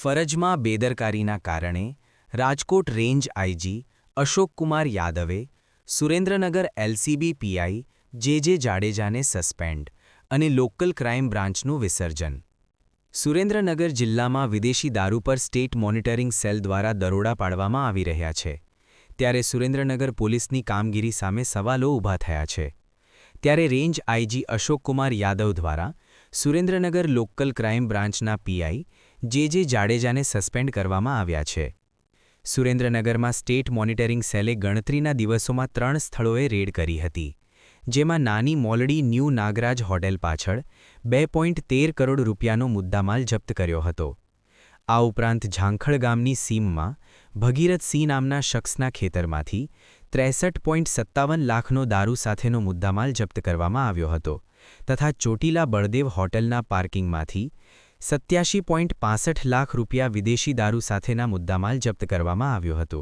ફરજમાં બેદરકારીના કારણે Rajkot range IG Ashokkumar યાદવે Surendranagar LCB PI J જાડેજાને સસ્પેન્ડ અને લોકલ ક્રાઇમ બ્રાન્ચનું વિસર્જન. સુરેન્દ્રનગર જિલ્લામાં વિદેશી દારૂ પર સ્ટેટ મોનિટરિંગ સેલ દ્વારા દરોડા પાડવામાં આવી રહ્યા છે. ત્યારે સુરેન્દ્રનગર પોલીસની કામગીરી સામે સવાલો ઊભા થયા છે. ત્યારે રેન્જ આઈજી અશોકકુમાર યાદવ દ્વારા સુરેન્દ્રનગર લોકલ ક્રાઇમ બ્રાન્ચના પીઆઈ જે જાડેજાને સસ્પેન્ડ કરવામાં આવ્યા છે. સુરેન્દ્રનગરમાં સ્ટેટ મોનિટરિંગ સેલે ગણતરીના દિવસોમાં 3 સ્થળોએ રેડ કરી હતી, જેમાં નાની મોલડી ન્યૂ નાગરાજ હોટેલ પાછળ 2.13 કરોડ રૂપિયાનો મુદ્દામાલ જપ્ત કર્યો હતો. આ ઉપરાંત ઝાંખળ ગામની સીમમાં ભગીરથસિંહ નામના શખ્સના ખેતરમાંથી 63.57 લાખનો દારૂ સાથેનો મુદ્દામાલ જપ્ત કરવામાં આવ્યો હતો તથા ચોટીલા બળદેવ હોટલના પાર્કિંગમાંથી 87.65 લાખ રૂપિયા વિદેશી દારૂ સાથેના મુદ્દામાલ જપ્ત કરવામાં આવ્યો હતો.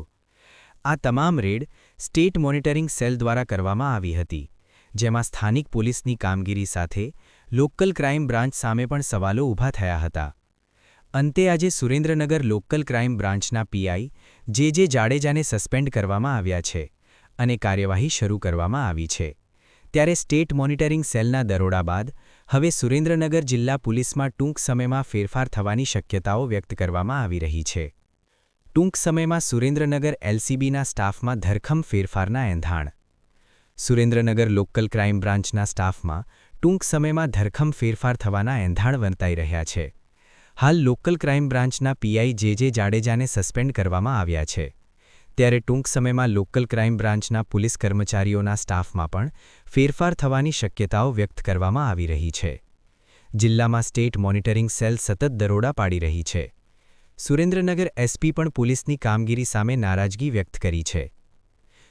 આ તમામ રેડ સ્ટેટ મોનિટરિંગ સેલ દ્વારા કરવામાં આવી હતી, જેમાં સ્થાનિક પોલીસની કામગીરી સાથે લોકલ ક્રાઇમ બ્રાન્ચ સામે પણ સવાલો ઊભા થયા હતા. અંતે આજે સુરેન્દ્રનગર લોકલ ક્રાઇમ બ્રાન્ચના પીઆઈ જે જાડેજાને સસ્પેન્ડ કરવામાં આવ્યા છે અને કાર્યવાહી શરૂ કરવામાં આવી છે. ત્યારે સ્ટેટ મોનિટરિંગ સેલના દરોડા બાદ હવે સુરેન્દ્રનગર જિલ્લા પોલીસમાં ટૂંક સમયમાં ફેરફાર થવાની શક્યતાઓ વ્યક્ત કરવામાં આવી રહી છે. ટૂંક સમયમાં સુરેન્દ્રનગર એલસીબીના સ્ટાફમાં ધરખમ ફેરફારના એંધાણ. સુરેન્દ્રનગર લોકલ ક્રાઇમ બ્રાન્ચના સ્ટાફમાં ટૂંક સમયમાં ધરખમ ફેરફાર થવાના એંધાણ વર્તાઈ રહ્યા છે. હાલ લોકલ ક્રાઇમ બ્રાન્ચના પીઆઈ જે જાડેજાને સસ્પેન્ડ કરવામાં આવ્યા છે. ત્યારે ટૂંક સમયમાં લોકલ ક્રાઇમ બ્રાન્ચના પોલીસ કર્મચારીઓના સ્ટાફમાં પણ ફેરફાર થવાની શક્યતાઓ વ્યક્ત કરવામાં આવી રહી છે. જિલ્લામાં સ્ટેટ મોનિટરિંગ સેલ સતત દરોડા પાડી રહી છે. સુરેન્દ્રનગર એસપી પણ પોલીસની કામગીરી સામે નારાજગી વ્યક્ત કરી છે.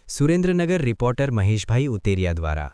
સુરેન્દ્રનગર રિપોર્ટર મહેશભાઈ ઉતેરિયા દ્વારા.